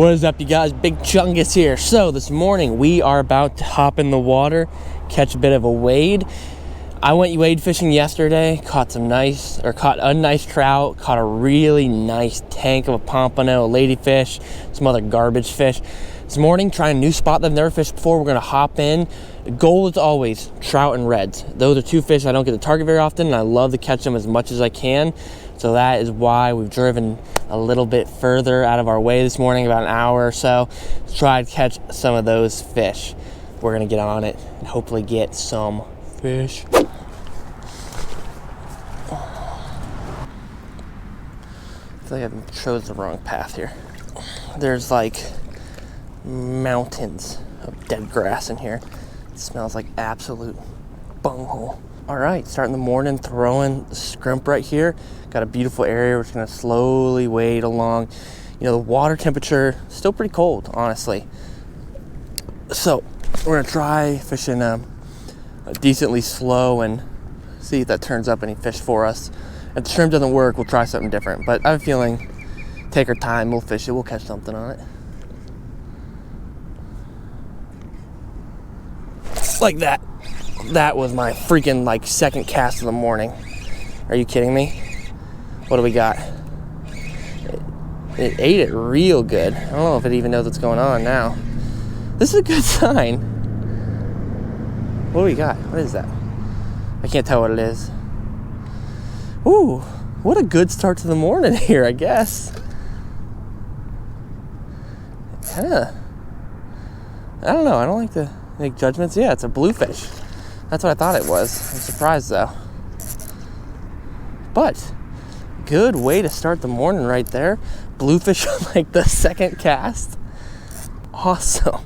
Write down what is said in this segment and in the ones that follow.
What is up, you guys? Big Chungus here. So this morning we are about to hop in the water, catch a bit of a wade. I went wade fishing yesterday, caught a nice trout, caught a really nice tank of a pompano, a ladyfish, some other garbage fish. This morning, trying a new spot that I've never fished before. We're gonna hop in. The goal is always trout and reds. Those are two fish I don't get to target very often, and I love to catch them as much as I can. So that is why we've driven a little bit further out of our way this morning, about an hour or so, to try to catch some of those fish. We're gonna get on it and hopefully get some fish. I feel like I chose the wrong path here. There's like mountains of dead grass in here. It smells like absolute bunghole. All right, starting the morning, throwing the scrimp right here. Got a beautiful area. We're just gonna slowly wade along. You know, the water temperature is still pretty cold, honestly. So we're gonna try fishing decently slow and see if that turns up any fish for us. If the shrimp doesn't work, we'll try something different. But I have a feeling, take our time, we'll fish it, we'll catch something on it. Like that. That was my freaking second cast of the morning. Are you kidding me? What do we got? It ate it real good. I don't know if it even knows what's going on now. This is a good sign. What do we got? What is that? I can't tell what it is. Ooh, what a good start to the morning here, I guess. I don't know. I don't like to make judgments. Yeah, it's a bluefish. That's what I thought it was. I'm surprised though. But good way to start the morning right there. Bluefish on the second cast. Awesome.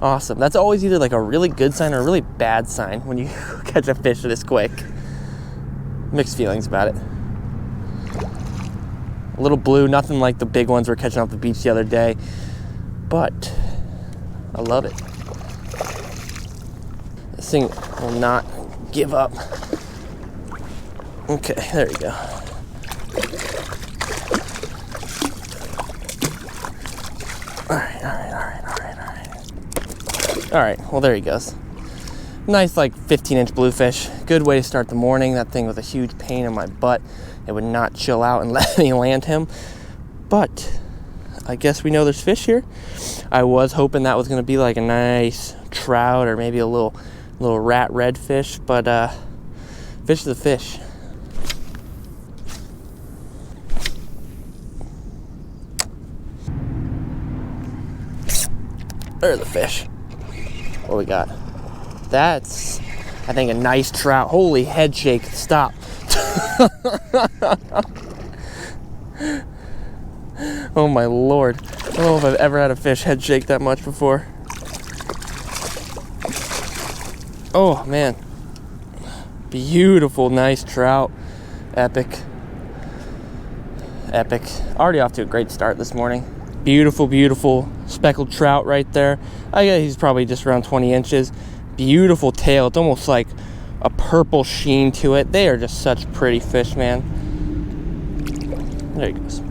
Awesome. That's always either a really good sign or a really bad sign when you catch a fish this quick. Mixed feelings about it. A little blue, nothing like the big ones we were catching off the beach the other day. But I love it. This thing will not give up. Okay, there you go. All right, well, there he goes. Nice 15-inch bluefish. Good way to start the morning. That thing was a huge pain in my butt. It would not chill out and let me land him. But I guess we know there's fish here. I was hoping that was going to be a nice trout or maybe a little rat redfish, but fish is a fish. There's the fish. What we got? That's, I think, a nice trout. Holy head shake. Stop. Oh my Lord. I don't know if I've ever had a fish head shake that much before. Oh man. Beautiful, nice trout. Epic. Epic. Already off to a great start this morning. Beautiful, beautiful speckled trout right there. I guess he's probably just around 20 inches. Beautiful tail. It's almost like a purple sheen to it. They are just such pretty fish, man. There he goes.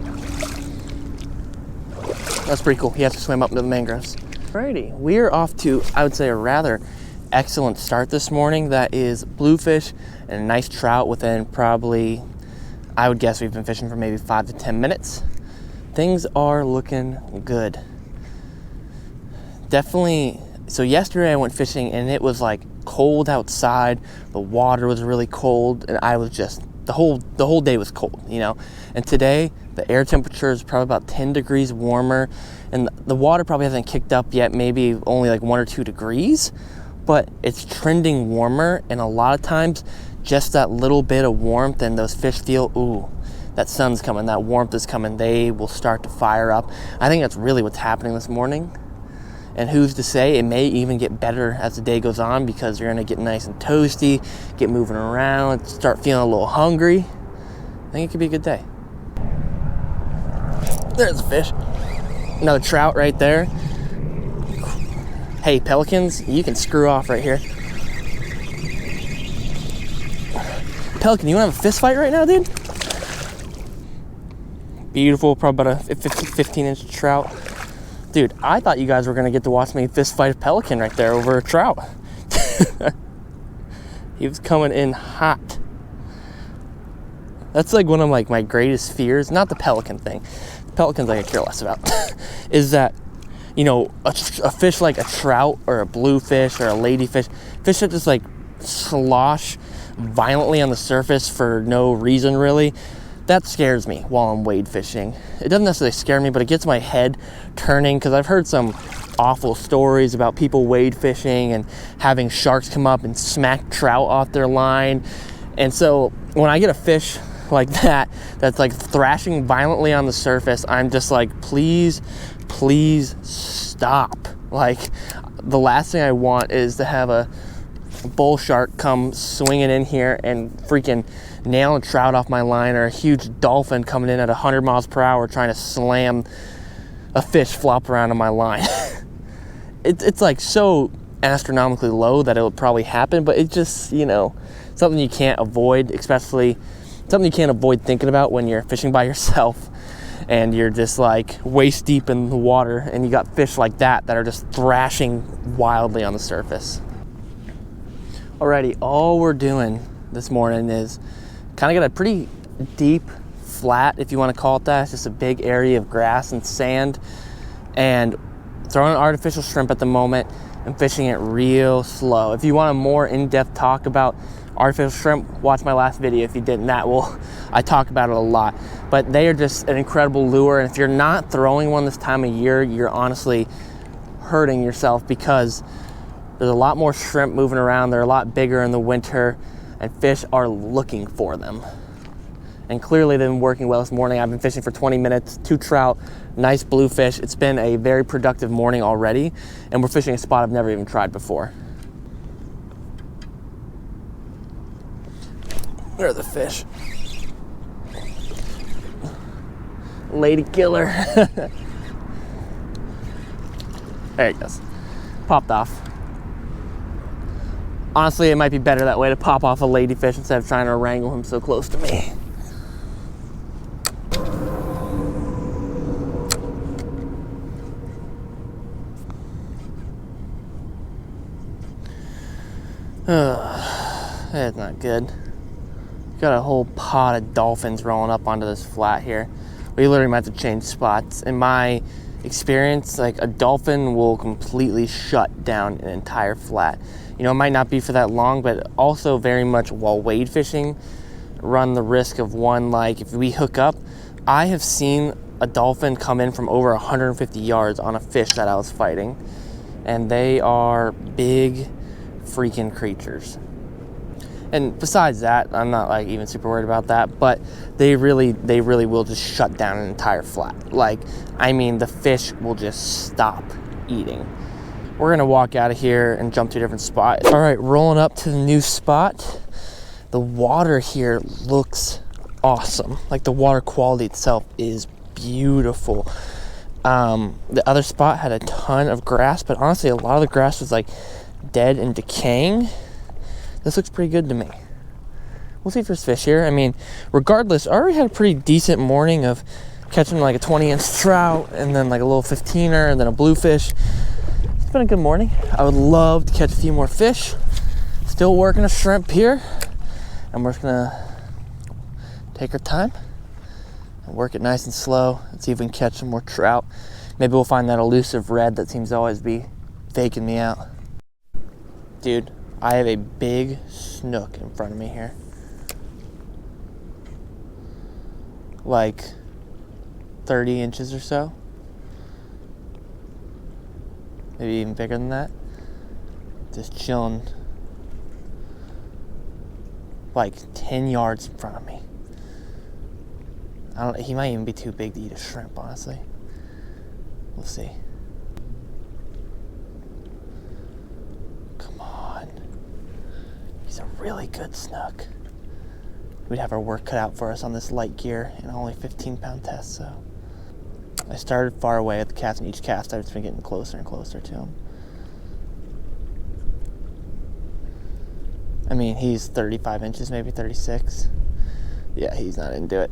That's pretty cool. He has to swim up into the mangroves. Alrighty, we're off to, I would say, a rather excellent start this morning. That is bluefish and a nice trout within probably, I would guess we've been fishing for maybe 5 to 10 minutes. Things are looking good. Definitely. So yesterday I went fishing and it was cold outside. The water was really cold and I was just, the whole day was cold, you know. And today the air temperature is probably about 10 degrees warmer and the water probably hasn't kicked up yet, maybe only 1 or 2 degrees, but it's trending warmer. And a lot of times just that little bit of warmth and those fish feel, ooh, that sun's coming, that warmth is coming, they will start to fire up. I think that's really what's happening this morning. And who's to say, it may even get better as the day goes on because you're gonna get nice and toasty, get moving around, start feeling a little hungry. I think it could be a good day. There's a fish. Another trout right there. Hey, pelicans, you can screw off right here. Pelican, you wanna have a fist fight right now, dude? Beautiful, probably about a 15-inch trout. Dude, I thought you guys were gonna get to watch me fist fight a pelican right there over a trout. He was coming in hot. That's like one of like my greatest fears, not the pelican thing. Pelicans I could care less about. Is that, you know, a fish like a trout or a bluefish or a ladyfish, fish that just like slosh violently on the surface for no reason really, that scares me while I'm wade fishing. It doesn't necessarily scare me, but it gets my head turning, because I've heard some awful stories about people wade fishing and having sharks come up and smack trout off their line. And so when I get a fish like that, that's like thrashing violently on the surface, I'm just like, please stop. Like, the last thing I want is to have a bull shark come swinging in here and freaking nail a trout off my line, or a huge dolphin coming in at 100 miles per hour trying to slam a fish flop around on my line. It's like so astronomically low that it would probably happen, but it just, you know, something you can't avoid, especially something you can't avoid thinking about when you're fishing by yourself and you're just like waist deep in the water and you got fish like that are just thrashing wildly on the surface. Alrighty, all we're doing this morning is kind of got a pretty deep flat, if you want to call it that. It's just a big area of grass and sand, and throwing artificial shrimp at the moment and fishing it real slow. If you want a more in-depth talk about artificial shrimp, watch my last video if you didn't. I talk about it a lot, but they are just an incredible lure, and if you're not throwing one this time of year, you're honestly hurting yourself, because there's a lot more shrimp moving around. They're a lot bigger in the winter, and fish are looking for them. And clearly they've been working well this morning. I've been fishing for 20 minutes, 2 trout, nice bluefish. It's been a very productive morning already, and we're fishing a spot I've never even tried before. Where are the fish? Lady killer. There he goes. Popped off. Honestly, it might be better that way, to pop off a ladyfish instead of trying to wrangle him so close to me. That's not good. Got a whole pod of dolphins rolling up onto this flat here. We literally might have to change spots. In my experience, like, a dolphin will completely shut down an entire flat. You know, it might not be for that long, but also very much while wade fishing, run the risk of one, like, if we hook up, I have seen a dolphin come in from over 150 yards on a fish that I was fighting, and they are big freaking creatures. And besides that, I'm not like even super worried about that, but they really will just shut down an entire flat. Like, I mean, the fish will just stop eating. We're gonna walk out of here and jump to a different spot. All right, rolling up to the new spot. The water here looks awesome. Like, the water quality itself is beautiful. The other spot had a ton of grass, but honestly, a lot of the grass was like dead and decaying. This looks pretty good to me. We'll see if there's fish here. I mean, regardless, I already had a pretty decent morning of catching like a 20-inch trout, and then like a little 15er, and then a bluefish. It's been a good morning. I would love to catch a few more fish. Still working a shrimp here, and we're just gonna take our time and work it nice and slow and see if we can catch some more trout. Maybe we'll find that elusive red that seems to always be faking me out. Dude, I have a big snook in front of me here. Like 30 inches or so. Maybe even bigger than that. Just chilling like 10 yards in front of me. He might even be too big to eat a shrimp, honestly. We'll see. Come on. He's a really good snook. We'd have our work cut out for us on this light gear and only 15-pound test, so. I started far away at the cast, and each cast I've just been getting closer and closer to him. I mean, he's 35 inches, maybe 36. Yeah, he's not into it.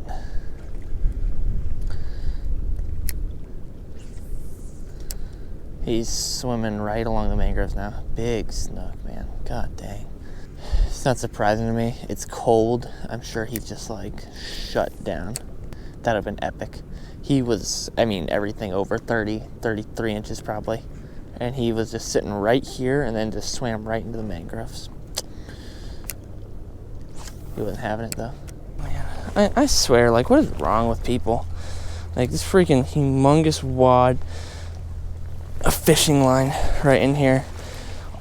He's swimming right along the mangroves now. Big snook, man. God dang. It's not surprising to me. It's cold. I'm sure he's just like shut down. That'd have been epic. He was, I mean, everything over 30, 33 inches probably. And he was just sitting right here and then just swam right into the mangroves. He wasn't having it though. Man, I swear, like, what is wrong with people? Like, this freaking humongous wad of fishing line right in here,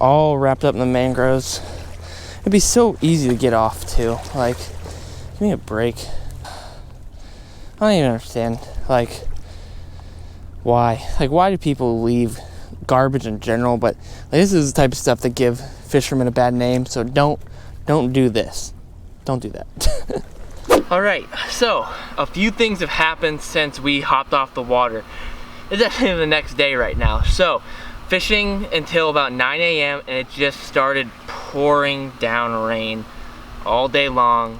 all wrapped up in the mangroves. It'd be so easy to get off too. Like, give me a break. I don't even understand, like, why? Like, why do people leave garbage in general? But like, this is the type of stuff that give fishermen a bad name. So don't do this. Don't do that. All right, so a few things have happened since we hopped off the water. It's actually the next day right now. So fishing until about 9 a.m. and it just started pouring down rain all day long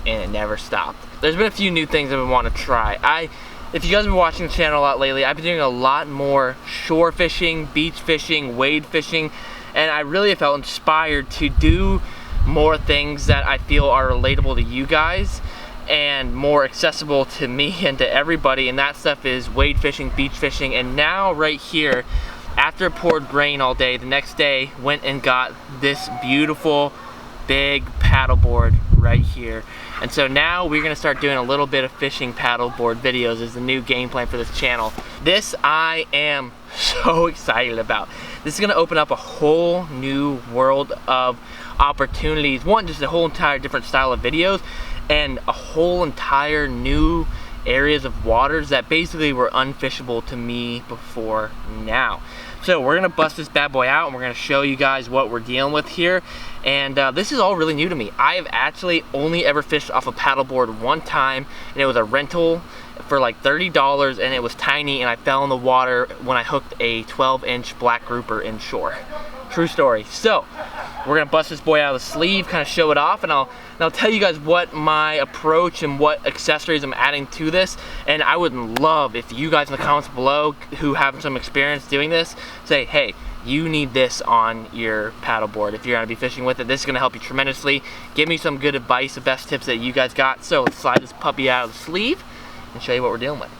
and it never stopped. There's been a few new things I've been wanting to try. If you guys have been watching the channel a lot lately, I've been doing a lot more shore fishing, beach fishing, wade fishing, and I really have felt inspired to do more things that I feel are relatable to you guys and more accessible to me and to everybody, and that stuff is wade fishing, beach fishing. And now right here, after it poured rain all day, the next day went and got this beautiful big paddleboard right here. And so now we're gonna start doing a little bit of fishing paddleboard videos as the new game plan for this channel. This I am so excited about. This is gonna open up a whole new world of opportunities. One, just a whole entire different style of videos and a whole entire new areas of waters that basically were unfishable to me before now. So we're gonna bust this bad boy out and we're gonna show you guys what we're dealing with here. And this is all really new to me. I have actually only ever fished off a paddleboard one time, and it was a rental for like $30, and it was tiny, and I fell in the water when I hooked a 12-inch black grouper inshore. True story. So we're gonna bust this boy out of the sleeve, kind of show it off, and I'll tell you guys what my approach and what accessories I'm adding to this. And I would love if you guys in the comments below who have some experience doing this say, hey, you need this on your paddleboard if you're gonna be fishing with it. This is gonna help you tremendously. Give me some good advice, the best tips that you guys got. So let's slide this puppy out of the sleeve and show you what we're dealing with.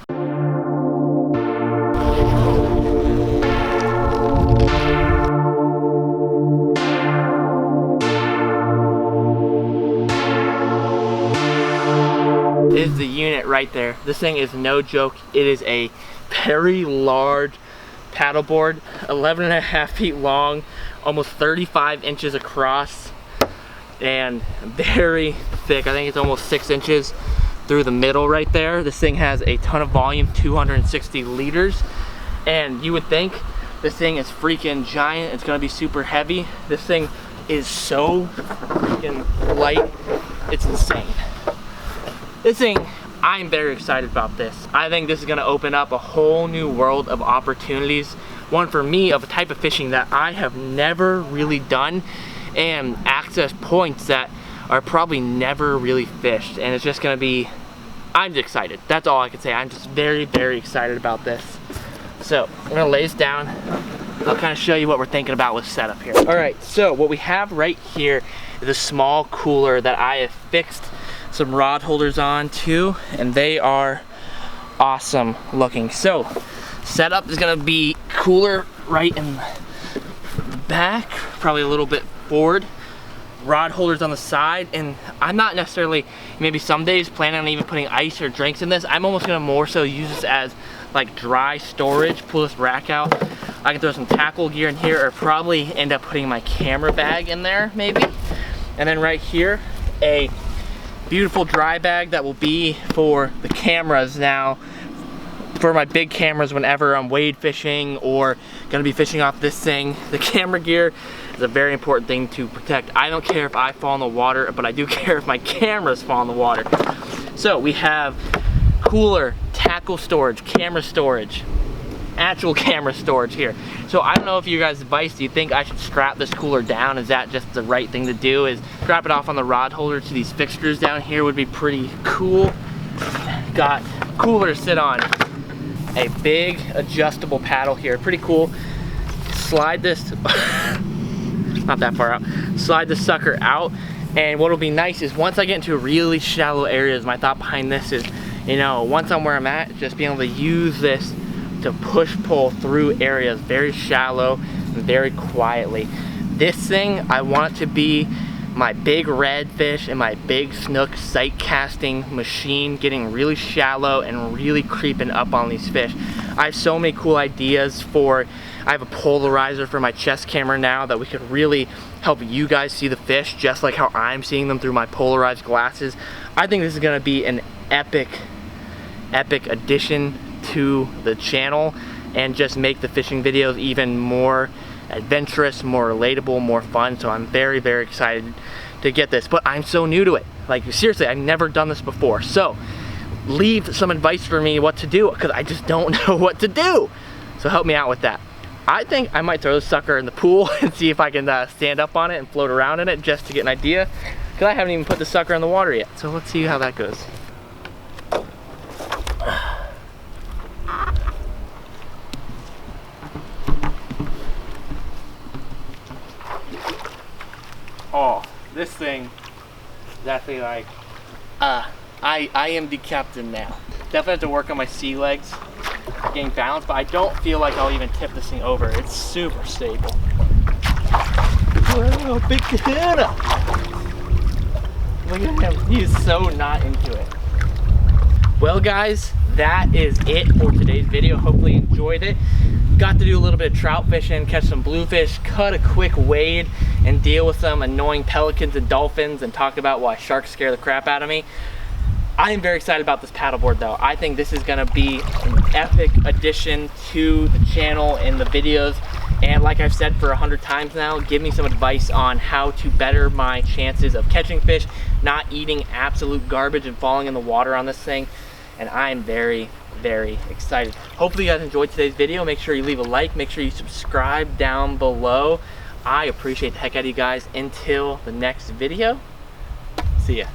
Is the unit right there. This thing is no joke. It is a very large paddleboard, 11.5 feet long, almost 35 inches across, and very thick. I think it's almost 6 inches through the middle right there. This thing has a ton of volume, 260 liters, and you would think this thing is freaking giant. It's gonna be super heavy. This thing is so freaking light. It's insane. This thing, I'm very excited about this. I think this is gonna open up a whole new world of opportunities. One for me of a type of fishing that I have never really done, and access points that are probably never really fished. And it's just gonna be, I'm just excited. That's all I can say. I'm just very, very excited about this. So I'm gonna lay this down. I'll kind of show you what we're thinking about with setup here. All right, so what we have right here is a small cooler that I have fixed some rod holders on too, and they are awesome looking. So setup is gonna be cooler right in the back, probably a little bit forward, rod holders on the side, and I'm not necessarily, maybe some days, planning on even putting ice or drinks in this. I'm almost gonna more so use this as like dry storage. Pull this rack out, I can throw some tackle gear in here, or probably end up putting my camera bag in there maybe. And then right here, a beautiful dry bag that will be for the cameras now, for my big cameras whenever I'm wade fishing or gonna be fishing off this thing. The camera gear is a very important thing to protect. I don't care if I fall in the water, but I do care if my cameras fall in the water. So we have cooler, tackle storage, camera storage, actual camera storage here. So I don't know if you guys' advice, do you think I should strap this cooler down? Is that just the right thing to do? Is strap it off on the rod holder to these fixtures down here would be pretty cool. Got cooler to sit on. A big adjustable paddle here, pretty cool. slide this, not that far out, slide the sucker out. And what'll be nice is once I get into really shallow areas, my thought behind this is, you know, once I'm where I'm at, just being able to use this to push pull through areas very shallow and very quietly. This thing, I want it to be my big redfish and my big snook sight casting machine, getting really shallow and really creeping up on these fish. I have so many cool ideas for, I have a polarizer for my chest camera now that we could really help you guys see the fish just like how I'm seeing them through my polarized glasses. I think this is gonna be an epic addition to the channel and just make the fishing videos even more adventurous, more relatable, more fun. So I'm very, very excited to get this, but I'm so new to it. Like seriously, I've never done this before. So leave some advice for me what to do, because I just don't know what to do. So help me out with that. I think I might throw this sucker in the pool and see if I can stand up on it and float around in it just to get an idea, because I haven't even put the sucker in the water yet. So let's see how that goes. Oh, this thing is actually like, I am the captain now. Definitely have to work on my sea legs, getting balanced, but I don't feel like I'll even tip this thing over. It's super stable. Whoa, big kahuna! Look at him, he is so not into it. Well guys, that is it for today's video. Hopefully you enjoyed it. Got to do a little bit of trout fishing, catch some bluefish, cut a quick wade, and deal with some annoying pelicans and dolphins, and talk about why sharks scare the crap out of me. I am very excited about this paddleboard though. I think this is gonna be an epic addition to the channel and the videos. And like I've said for 100 times now, give me some advice on how to better my chances of catching fish, not eating absolute garbage and falling in the water on this thing. And I'm very, very excited. Hopefully you guys enjoyed today's video. Make sure you leave a like, make sure you subscribe down below. I appreciate the heck out of you guys. Until the next video, see ya.